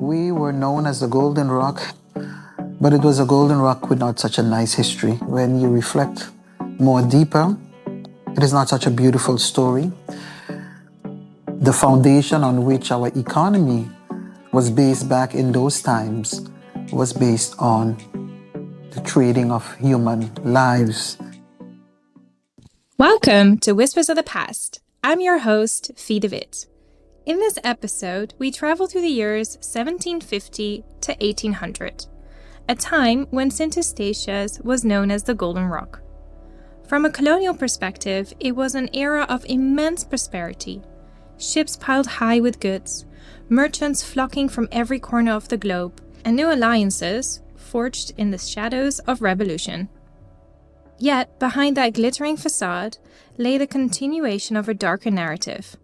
We were known as the Golden Rock, but it was a golden rock with not such a nice history. When you reflect more deeper, it is not such a beautiful story. The foundation on which our economy was based back in those times was based on the trading of human lives. Welcome to Whispers of the Past. I'm your host, Fie de Wit. In this episode, we travel through the years 1750 to 1800, a time when Eustatius was known as the Golden Rock. From a colonial perspective, it was an era of immense prosperity. Ships piled high with goods, merchants flocking from every corner of the globe, and new alliances forged in the shadows of revolution. Yet, behind that glittering facade lay the continuation of a darker narrative,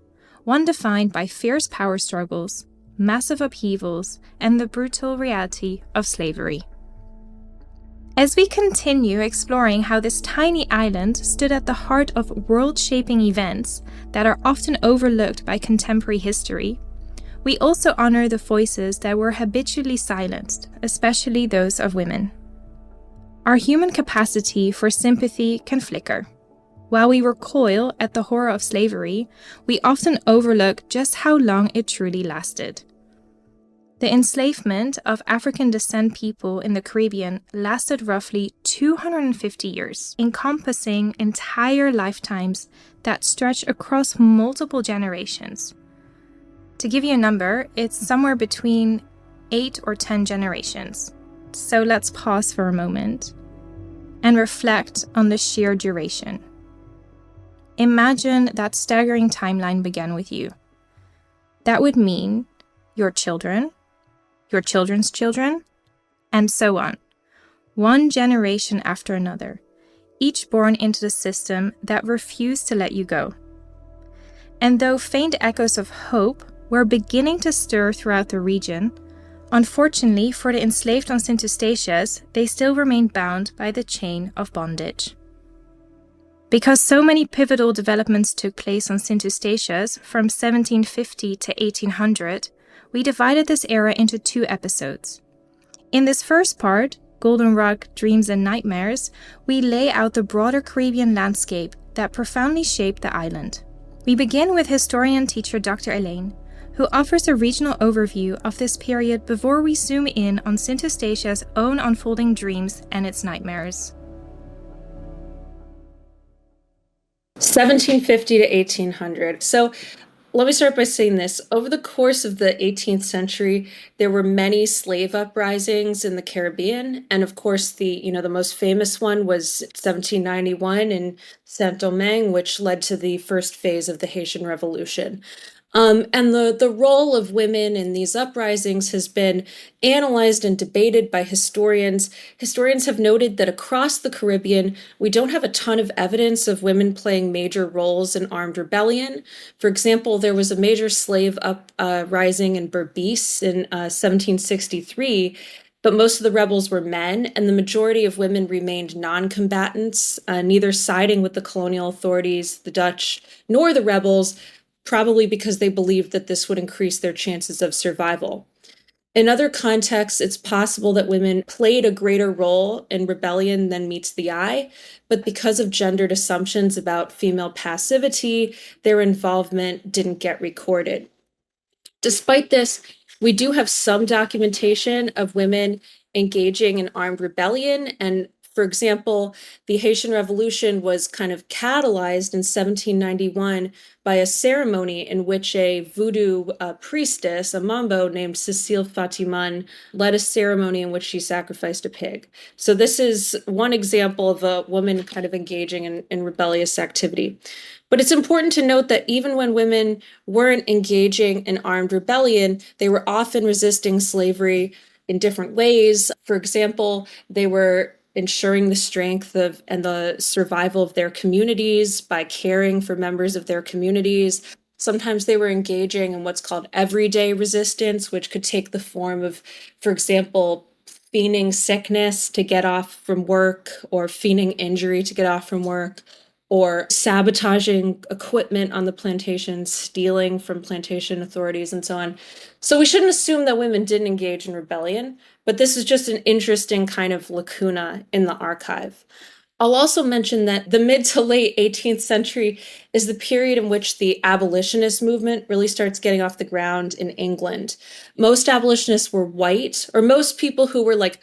one defined by fierce power struggles, massive upheavals, and the brutal reality of slavery. As we continue exploring how this tiny island stood at the heart of world-shaping events that are often overlooked by contemporary history, we also honor the voices that were habitually silenced, especially those of women. Our human capacity for sympathy can flicker. While we recoil at the horror of slavery, we often overlook just how long it truly lasted. The enslavement of African descent people in the Caribbean lasted roughly 250 years, encompassing entire lifetimes that stretch across multiple generations. To give you a number, it's somewhere between 8 or 10 generations. So let's pause for a moment and reflect on the sheer duration. Imagine that staggering timeline began with you. That would mean your children, your children's children, and so on. One generation after another, each born into the system that refused to let you go. And though faint echoes of hope were beginning to stir throughout the region, unfortunately for the enslaved on Eustatius, they still remained bound by the chain of bondage. Because so many pivotal developments took place on Eustatius from 1750 to 1800, we divided this era into 2 episodes. In this first part, Golden Rock Dreams and Nightmares, we lay out the broader Caribbean landscape that profoundly shaped the island. We begin with historian teacher Dr. Allain, who offers a regional overview of this period before we zoom in on Eustatius' own unfolding dreams and its nightmares. 1750 to 1800. So let me start by saying this. Over the course of the 18th century, there were many slave uprisings in the Caribbean. And of course, the most famous one was 1791 in Saint-Domingue, which led to the first phase of the Haitian Revolution. And the role of women in these uprisings has been analyzed and debated by historians. Historians have noted that across the Caribbean, we don't have a ton of evidence of women playing major roles in armed rebellion. For example, there was a major slave uprising in Berbice in 1763, but most of the rebels were men, and the majority of women remained non-combatants, neither siding with the colonial authorities, the Dutch, nor the rebels, probably because they believed that this would increase their chances of survival. In other contexts, it's possible that women played a greater role in rebellion than meets the eye, but because of gendered assumptions about female passivity, their involvement didn't get recorded. Despite this, we do have some documentation of women engaging in armed rebellion, and for example, the Haitian Revolution was kind of catalyzed in 1791 by a ceremony in which a voodoo priestess, a mambo named Cécile Fatiman, led a ceremony in which she sacrificed a pig. So this is one example of a woman kind of engaging in rebellious activity. But it's important to note that even when women weren't engaging in armed rebellion, they were often resisting slavery in different ways. For example, they were ensuring the strength of and the survival of their communities by caring for members of their communities. Sometimes they were engaging in what's called everyday resistance, which could take the form of, for example, feigning sickness to get off from work or feigning injury to get off from work. or sabotaging equipment on the plantation, stealing from plantation authorities, and so on. So we shouldn't assume that women didn't engage in rebellion, but this is just an interesting kind of lacuna in the archive. I'll also mention that the mid to late 18th century is the period in which the abolitionist movement really starts getting off the ground in England. Most abolitionists were white, or most people who were like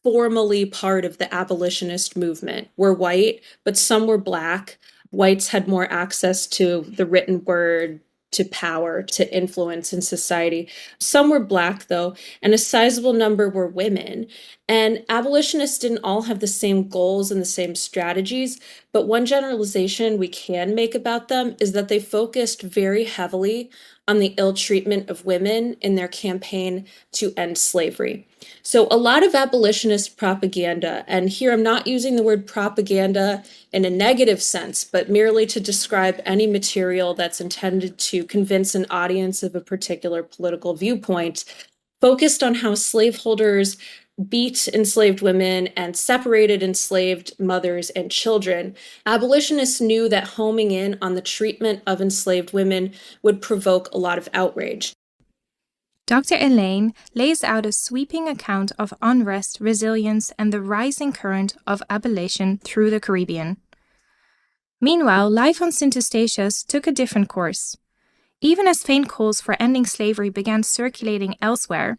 formally part of the abolitionist movement were white, but some were Black. Whites had more access to the written word, to power, to influence in society. Some were Black, though, and a sizable number were women. And abolitionists didn't all have the same goals and the same strategies, but one generalization we can make about them is that they focused very heavily on the ill treatment of women in their campaign to end slavery. So a lot of abolitionist propaganda, and here I'm not using the word propaganda in a negative sense, but merely to describe any material that's intended to convince an audience of a particular political viewpoint, focused on how slaveholders beat enslaved women and separated enslaved mothers and children. Abolitionists knew that homing in on the treatment of enslaved women would provoke a lot of outrage. Dr. Allain lays out a sweeping account of unrest, resilience, and the rising current of abolition through the Caribbean. Meanwhile, life on St. Eustatius took a different course. Even as faint calls for ending slavery began circulating elsewhere,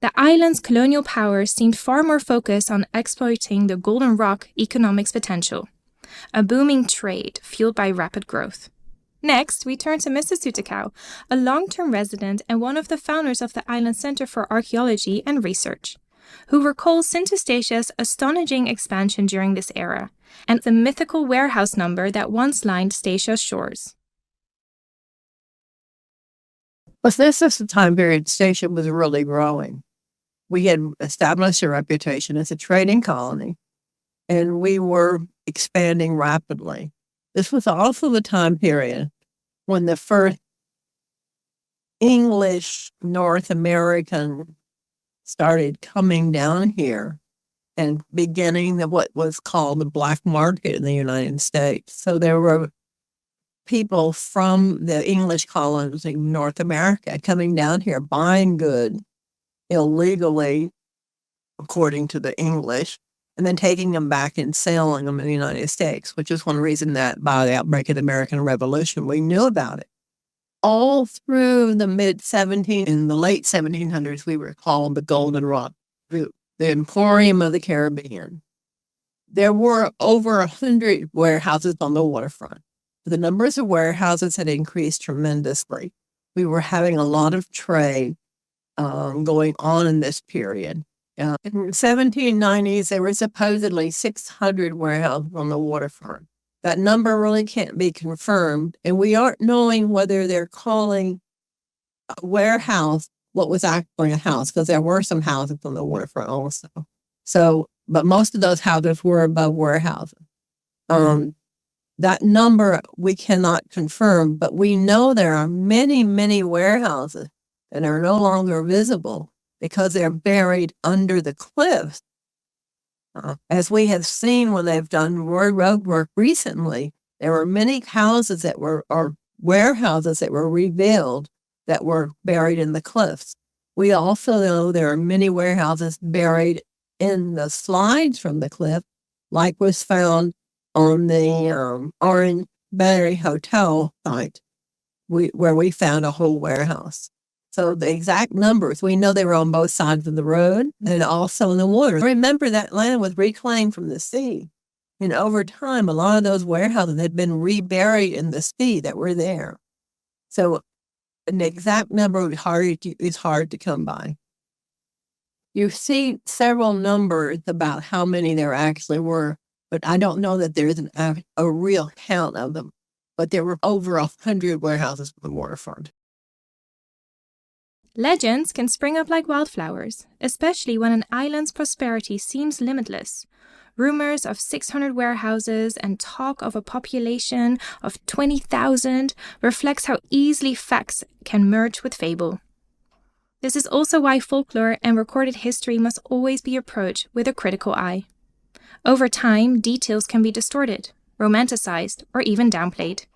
the island's colonial powers seemed far more focused on exploiting the Golden Rock economic's potential, a booming trade fueled by rapid growth. Next, we turn to Mrs. Soutekouw, a long-term resident and one of the founders of the Island Center for Archaeology and Research, who recalls St. Eustatius' astonishing expansion during this era, and the mythical warehouse number that once lined Statia's shores. But this is the time period Statia was really growing. We had established a reputation as a trading colony, and we were expanding rapidly. This was also the time period when the first English North American started coming down here and beginning what was called the black market in the United States. So there were people from the English colonies in North America coming down here, buying goods illegally, according to the English, and then taking them back and selling them in the United States, which is one reason that by the outbreak of the American Revolution, we knew about it. All through the mid-1700s and the late 1700s, we were called the Golden Rock, the Emporium of the Caribbean. There were over 100 warehouses on the waterfront. The numbers of warehouses had increased tremendously. We were having a lot of trade going on in this period. In the 1790s, there were supposedly 600 warehouses on the waterfront. That number really can't be confirmed, and we aren't knowing whether they're calling a warehouse what was actually a house, because there were some houses on the waterfront also. So, but most of those houses were above warehouses. That number we cannot confirm, but we know there are many, many warehouses that are no longer visible because they're buried under the cliffs. As we have seen when they've done road work recently, there were many houses that were, or warehouses that were revealed that were buried in the cliffs. We also know there are many warehouses buried in the slides from the cliff, like was found on the Orange Battery Hotel site, where we found a whole warehouse. So the exact numbers, we know they were on both sides of the road and also in the water. Remember, that land was reclaimed from the sea. And over time, a lot of those warehouses had been reburied in the sea that were there. So an exact number is hard to come by. You see several numbers about how many there actually were, but I don't know that there's a real count of them. But there were over 100 warehouses on the waterfront. Legends can spring up like wildflowers, especially when an island's prosperity seems limitless. Rumors of 600 warehouses and talk of a population of 20,000 reflects how easily facts can merge with fable. This is also why folklore and recorded history must always be approached with a critical eye. Over time, details can be distorted, romanticized, or even downplayed.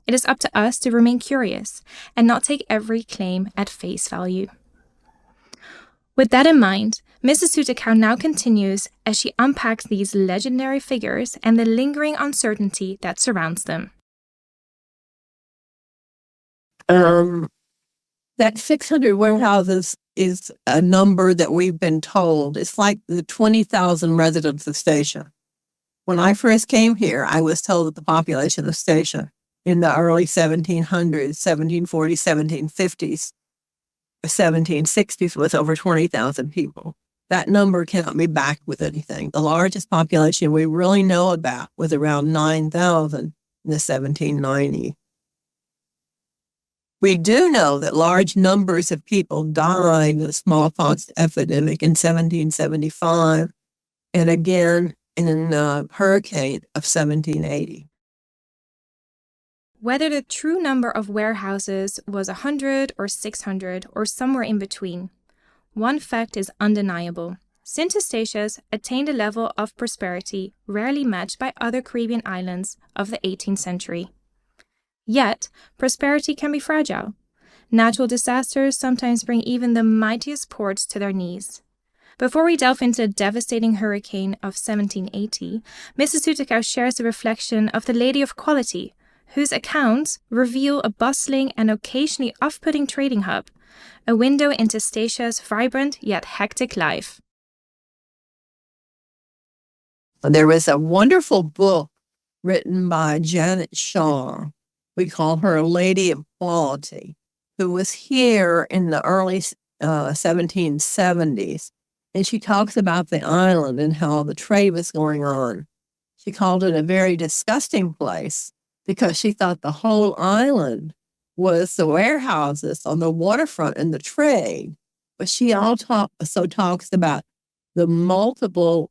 It is up to us to remain curious and not take every claim at face value. With that in mind, Mrs. Soutekouw now continues as she unpacks these legendary figures and the lingering uncertainty that surrounds them. That 600 warehouses is a number that we've been told. It's like the 20,000 residents of Statia. When I first came here, I was told that the population of Statia in the early 1700s, 1740s, 1750s, 1760s was over 20,000 people. That number cannot be backed with anything. The largest population we really know about was around 9,000 in the 1790s. We do know that large numbers of people died in the smallpox epidemic in 1775 and again in the hurricane of 1780. Whether the true number of warehouses was 100 or 600 or somewhere in between, one fact is undeniable. St. Eustatius attained a level of prosperity rarely matched by other Caribbean islands of the 18th century. Yet, prosperity can be fragile. Natural disasters sometimes bring even the mightiest ports to their knees. Before we delve into the devastating hurricane of 1780, Mrs. Soutekouw shares a reflection of the Lady of Quality, whose accounts reveal a bustling and occasionally off-putting trading hub, a window into Statia's vibrant yet hectic life. There was a wonderful book written by Janet Shaw. We call her a Lady of Quality, who was here in the early 1770s. And she talks about the island and how the trade was going on. She called it a very disgusting place because she thought the whole island was the warehouses on the waterfront and the trade. But she also talks about the multiple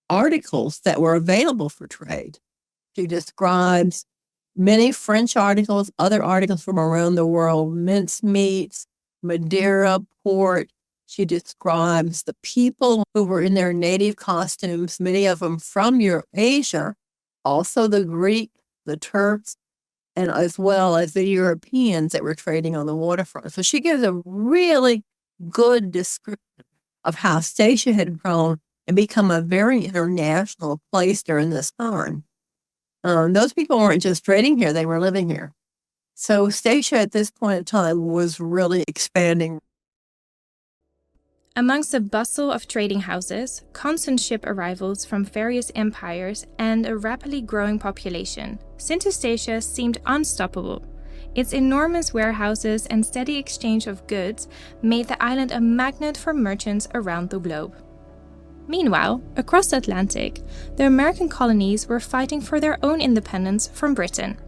articles that were available for trade. She describes many French articles, other articles from around the world, mincemeats, Madeira, port. She describes the people who were in their native costumes, many of them from Asia, also the Greek, the Turks, and as well as the Europeans that were trading on the waterfront. So she gives a really good description of how Statia had grown and become a very international place during this time. Those people weren't just trading here, they were living here. So Statia at this point in time was really expanding. Amongst the bustle of trading houses, constant ship arrivals from various empires, and a rapidly growing population, St. Eustatius seemed unstoppable. Its enormous warehouses and steady exchange of goods made the island a magnet for merchants around the globe. Meanwhile, across the Atlantic, the American colonies were fighting for their own independence from Britain.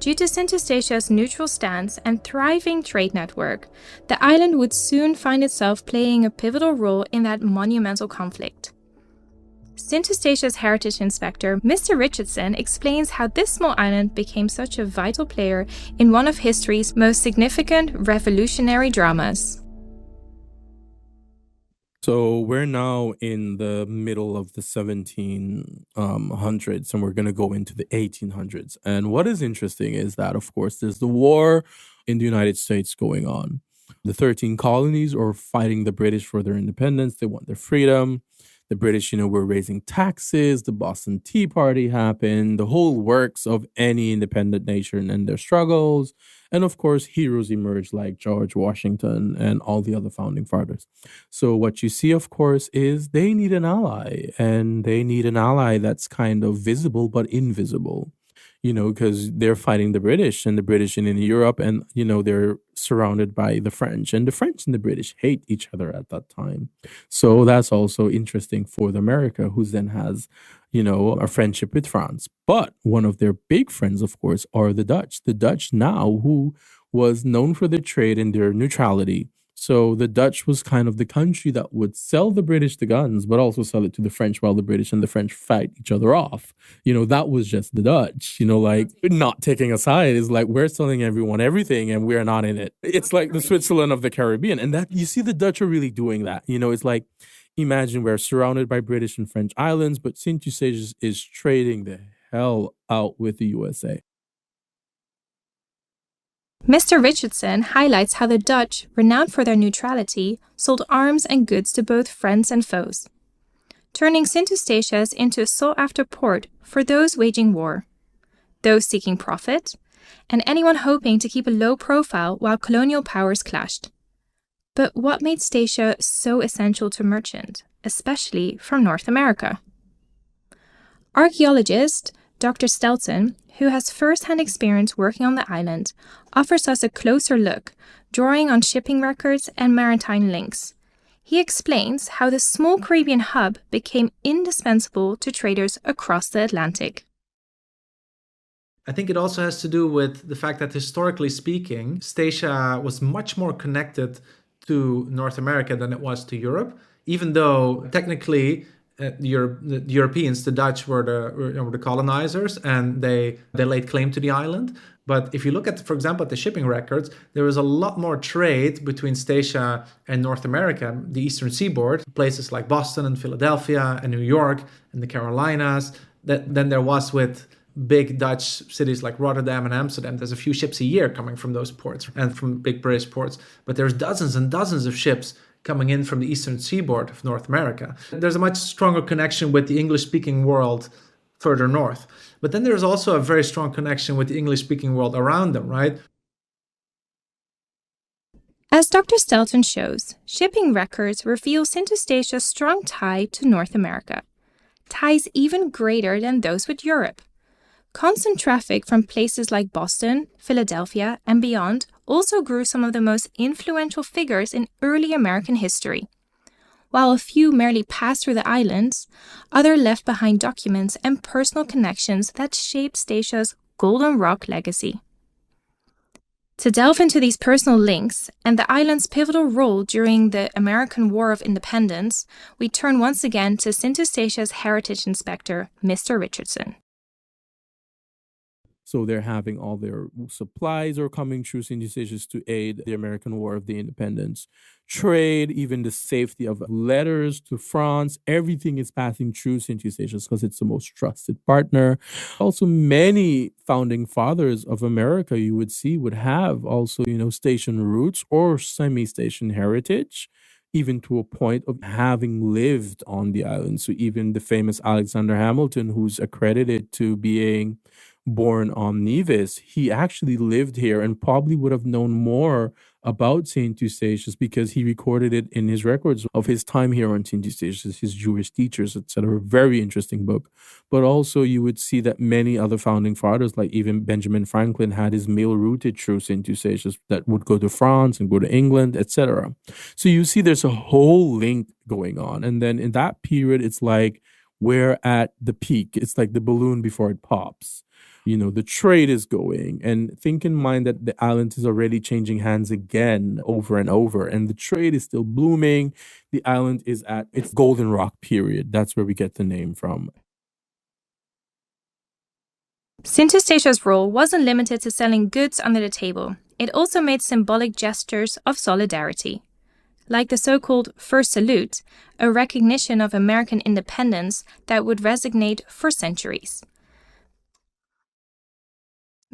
Due to St. Eustatius' neutral stance and thriving trade network, the island would soon find itself playing a pivotal role in that monumental conflict. St. Eustatius' heritage inspector, Mr. Richardson, explains how this small island became such a vital player in one of history's most significant revolutionary dramas. So we're now in the middle of the 1700s, and we're going to go into the 1800s. And what is interesting is that, of course, there's the war in the United States going on. The 13 colonies are fighting the British for their independence. They want their freedom. The British, were raising taxes. The Boston Tea Party happened. The whole works of any independent nation and their struggles. And of course, heroes emerged like George Washington and all the other founding fathers. So what you see, of course, is they need an ally, and they need an ally that's kind of visible but invisible, because they're fighting the British, and the British in Europe, and, they're surrounded by the French, and the French and the British hate each other at that time. So that's also interesting for the America, who then has a friendship with France. But one of their big friends, of course, are the Dutch. The Dutch now, who was known for their trade and their neutrality. So the Dutch was kind of the country that would sell the British the guns, but also sell it to the French while the British and the French fight each other off. That was just the Dutch, not taking a side is like, we're selling everyone everything and we're not in it. It's like the Switzerland of the Caribbean. And that you see the Dutch are really doing that. It's like, Imagine we're surrounded by British and French islands, but St. Eustatius is trading the hell out with the USA. Mr. Richardson highlights how the Dutch, renowned for their neutrality, sold arms and goods to both friends and foes, turning St. Eustatius into a sought-after port for those waging war, those seeking profit, and anyone hoping to keep a low profile while colonial powers clashed. But what made Statia so essential to merchants, especially from North America? Archaeologist Dr. Stelton, who has first-hand experience working on the island, offers us a closer look, drawing on shipping records and maritime links. He explains how the small Caribbean hub became indispensable to traders across the Atlantic. I think it also has to do with the fact that historically speaking, Statia was much more connected to North America than it was to Europe, even though technically the Europeans, the Dutch, were the colonizers, and they laid claim to the island. But if you look at, for example, at the shipping records, there was a lot more trade between Statia and North America, the eastern seaboard, places like Boston and Philadelphia and New York and the Carolinas, than there was with big Dutch cities like Rotterdam and Amsterdam. There's a few ships a year coming from those ports and from big British ports, but there's dozens and dozens of ships coming in from the eastern seaboard of North America. There's a much stronger connection with the English-speaking world further north. But then there's also a very strong connection with the English-speaking world around them, right? As Dr. Stelton shows, shipping records reveal St. Eustatius' strong tie to North America, ties even greater than those with Europe. Constant traffic from places like Boston, Philadelphia, and beyond also grew some of the most influential figures in early American history. While a few merely passed through the islands, others left behind documents and personal connections that shaped Statia's Golden Rock legacy. To delve into these personal links and the island's pivotal role during the American War of Independence, we turn once again to St. Eustatius' heritage inspector, Mr. Richardson. So they're having all their supplies are coming through St. Eustatius to aid the American War of the Independence. Trade, even the safety of letters to France, everything is passing through St. Eustatius because it's the most trusted partner. Also, many founding fathers of America you would see would have also, station roots or semi-station heritage, even to a point of having lived on the island. So even the famous Alexander Hamilton, who's accredited to being born on Nevis, he actually lived here and probably would have known more about St. Eustatius because he recorded it in his records of his time here on St. Eustatius, his Jewish teachers, etc. Very interesting book. But also you would see that many other founding fathers, like even Benjamin Franklin, had his mail routed through St. Eustatius that would go to France and go to England, etc. So you see there's a whole link going on. And then in that period, it's like we're at the peak. It's like the balloon before it pops. The trade is going, and think in mind that the island is already changing hands again over and over, and the trade is still blooming. The island is at its golden rock period. That's where we get the name from. St. Eustatius' role wasn't limited to selling goods under the table. It also made symbolic gestures of solidarity, like the so-called First Salute, a recognition of American independence that would resonate for centuries.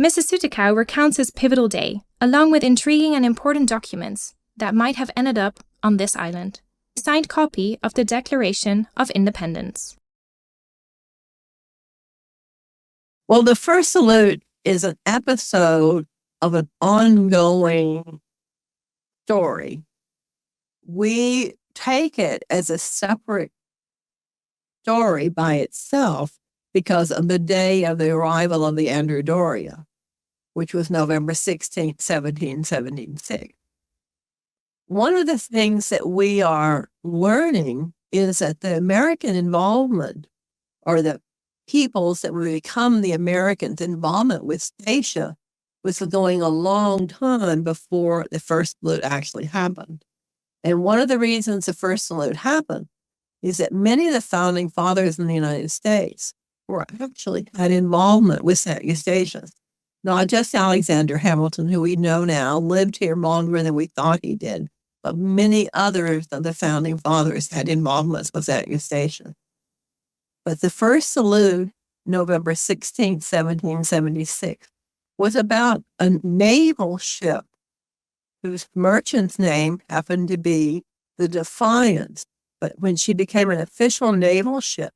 Mrs. Soutekouw recounts his pivotal day, along with intriguing and important documents that might have ended up on this island. A signed copy of the Declaration of Independence. Well, the First Salute is an episode of an ongoing story. We take it as a separate story by itself because of the day of the arrival of the Andrew Doria, which was November 16, 1776. One of the things that we are learning is that the American involvement, or the peoples that would become the Americans' involvement with Statia, was going a long time before the First Salute actually happened. And one of the reasons the First Salute happened is that many of the founding fathers in the United States were actually had involvement with St. Eustatius. Not just Alexander Hamilton, who we know now lived here longer than we thought he did, but many others of the founding fathers had involvements with that Eustatius. But the first salute, November 16, 1776, was about a naval ship whose merchant's name happened to be the Defiance. But when she became an official naval ship,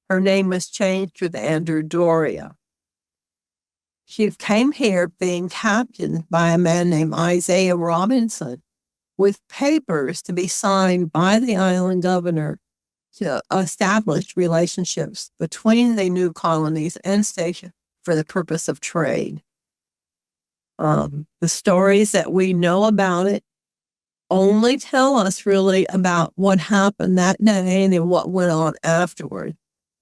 her name was changed to the Andrew-Doria. She came here being captained by a man named Isaiah Robinson with papers to be signed by the island governor to establish relationships between the new colonies and Statia for the purpose of trade. The stories that we know about it only tell us really about what happened that day and then what went on afterward.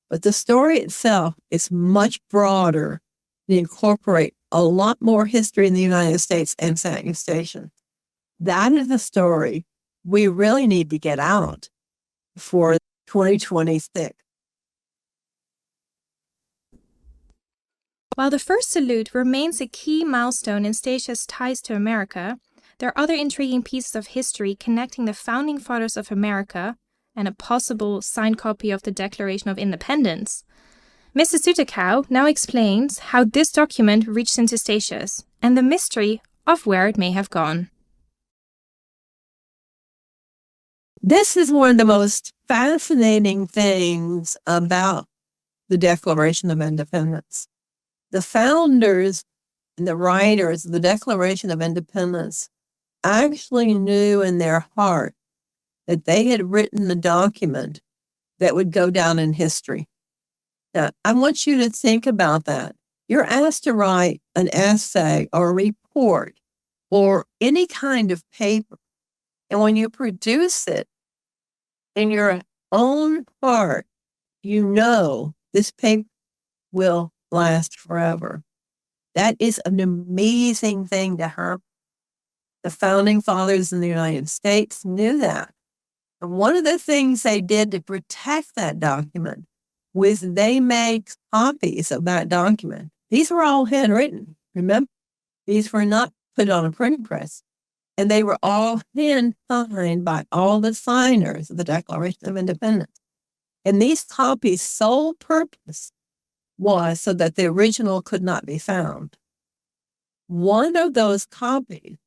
But the story itself is much broader and incorporate a lot more history in the United States and St. Eustatius. That is a story we really need to get out for 2026. While the first salute remains a key milestone in Statia's ties to America, there are other intriguing pieces of history connecting the founding fathers of America and a possible signed copy of the Declaration of Independence. Mrs. Soutekouw now explains how this document reached into Eustatius and the mystery of where it may have gone. This is one of the most fascinating things about the Declaration of Independence. The founders and the writers of the Declaration of Independence actually knew in their heart that they had written the document that would go down in history. Now, I want you to think about that. You're asked to write an essay or a report or any kind of paper. And when you produce it in your own heart, you know this paper will last forever. That is an amazing thing to happen. The founding fathers in the United States knew that. And one of the things they did to protect that document was they made copies of that document. These were all handwritten, remember? These were not put on a printing press. And they were all hand-signed by all the signers of the Declaration of Independence. And these copies' sole purpose was so that the original could not be found. One of those copies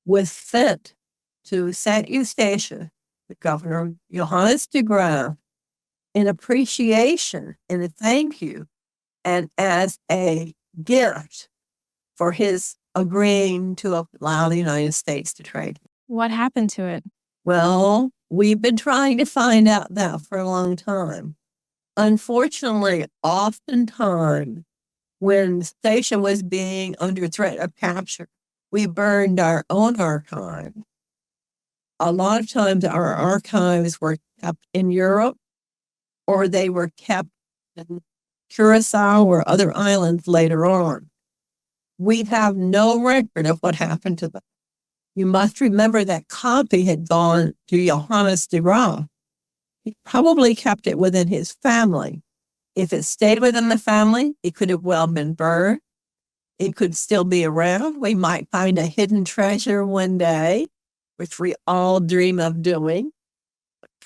was sent to St. Eustatius, the governor, Johannes de Graaf, in appreciation and a thank you and as a gift for his agreeing to allow the United States to trade. What happened to it? Well, we've been trying to find out that for a long time. Unfortunately, oftentimes when Statia was being under threat of capture, we burned our own archive. A lot of times our archives were kept in Europe or they were kept in Curacao or other islands later on. We have no record of what happened to them. You must remember that copy had gone to Johannes de Graaf. He probably kept it within his family. If it stayed within the family, it could have well been burned. It could still be around. We might find a hidden treasure one day, which we all dream of doing.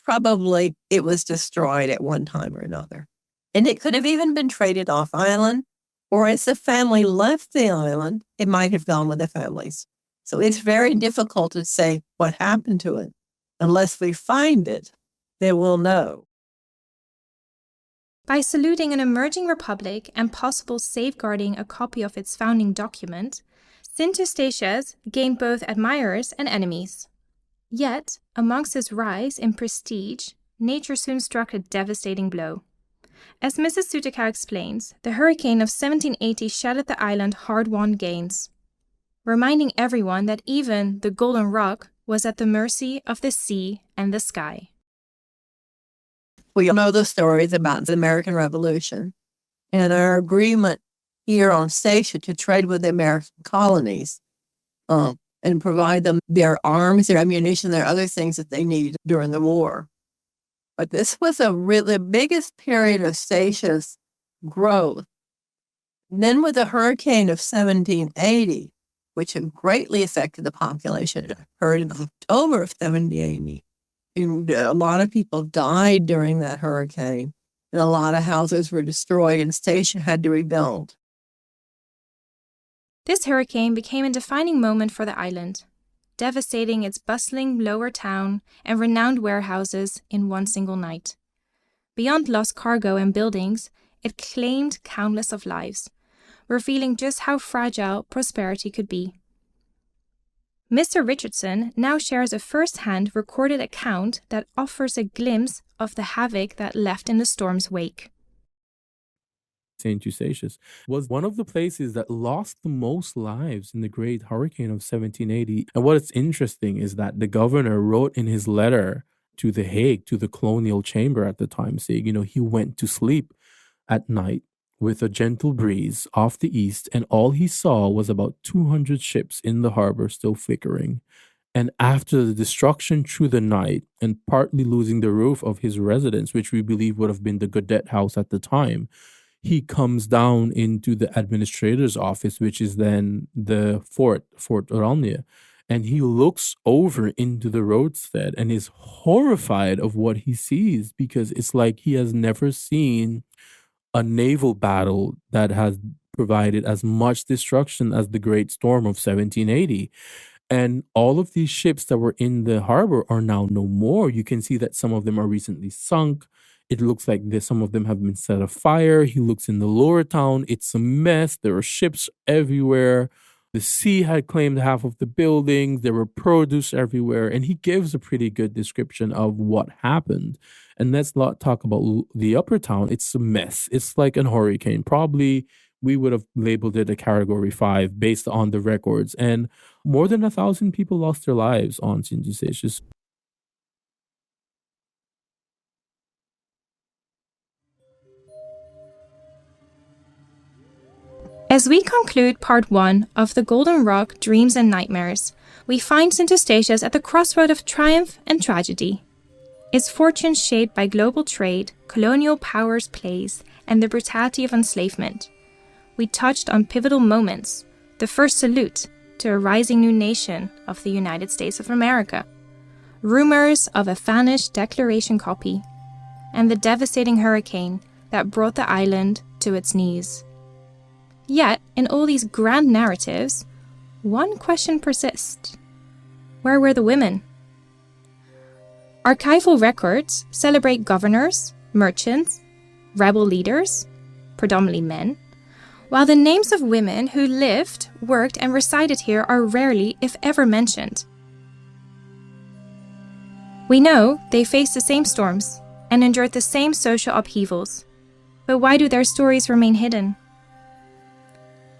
Probably it was destroyed at one time or another. And it could have even been traded off island, or as the family left the island, it might have gone with the families. So it's very difficult to say what happened to it. Unless we find it, then we'll know. By saluting an emerging republic and possible safeguarding a copy of its founding document, St. Eustatius gained both admirers and enemies. Yet, amongst his rise in prestige, nature soon struck a devastating blow. As Mrs. Soutekouw explains, the hurricane of 1780 shattered the island's hard-won gains, reminding everyone that even the Golden Rock was at the mercy of the sea and the sky. We all know the stories about the American Revolution and our agreement here on Statia to trade with the American colonies and provide them their arms, their ammunition, their other things that they needed during the war. But this was the biggest period of Statia's growth. And then with the hurricane of 1780, which had greatly affected the population. It occurred in October of 1780. And a lot of people died during that hurricane, and a lot of houses were destroyed, and Statia had to rebuild. This hurricane became a defining moment for the island, devastating its bustling lower town and renowned warehouses in one single night. Beyond lost cargo and buildings, it claimed countless of lives, revealing just how fragile prosperity could be. Mr. Richardson now shares a first-hand recorded account that offers a glimpse of the havoc that left in the storm's wake. St. Eustatius was one of the places that lost the most lives in the Great Hurricane of 1780. And what's interesting is that the governor wrote in his letter to The Hague, to the colonial chamber at the time, saying, he went to sleep at night with a gentle breeze off the east, and all he saw was about 200 ships in the harbor still flickering. And after the destruction through the night and partly losing the roof of his residence, which we believe would have been the Godet House at the time, he comes down into the administrator's office, which is then the Fort Raimie, and he looks over into the roadstead and is horrified of what he sees, because it's like he has never seen a naval battle that has provided as much destruction as the Great Storm of 1780. And all of these ships that were in the harbor are now no more. You can see that some of them are recently sunk. It looks like some of them have been set afire. He looks in the lower town. It's a mess. There are ships everywhere. The sea had claimed half of the buildings. There were produce everywhere. And he gives a pretty good description of what happened. And let's not talk about the upper town. It's a mess. It's like a hurricane. Probably we would have labeled it a Category 5 based on the records. And more than 1,000 people lost their lives on St. Eustatius. As we conclude part 1 of the Golden Rock Dreams and Nightmares, we find St. Eustatius at the crossroad of triumph and tragedy. Its fortune shaped by global trade, colonial powers' plays, and the brutality of enslavement. We touched on pivotal moments, the first salute to a rising new nation of the United States of America, rumors of a vanished declaration copy, and the devastating hurricane that brought the island to its knees. Yet, in all these grand narratives, one question persists. Where were the women? Archival records celebrate governors, merchants, rebel leaders, predominantly men, while the names of women who lived, worked, and resided here are rarely, if ever, mentioned. We know they faced the same storms and endured the same social upheavals, but why do their stories remain hidden?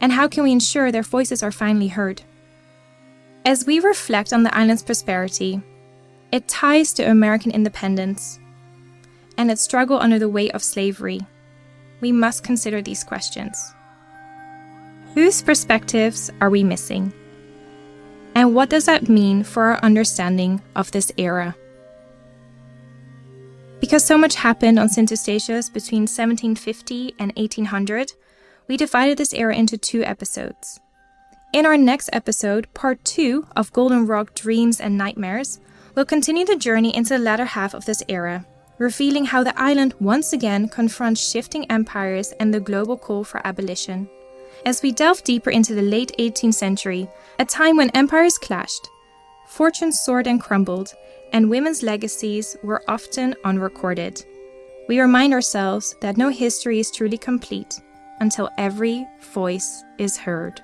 And how can we ensure their voices are finally heard? As we reflect on the island's prosperity, its ties to American independence, and its struggle under the weight of slavery, we must consider these questions. Whose perspectives are we missing? And what does that mean for our understanding of this era? Because so much happened on St. Eustatius between 1750 and 1800, we divided this era into 2 episodes. In our next episode, part 2 of Golden Rock Dreams and Nightmares, we'll continue the journey into the latter half of this era, revealing how the island once again confronts shifting empires and the global call for abolition. As we delve deeper into the late 18th century, a time when empires clashed, fortunes soared and crumbled, and women's legacies were often unrecorded, we remind ourselves that no history is truly complete until every voice is heard.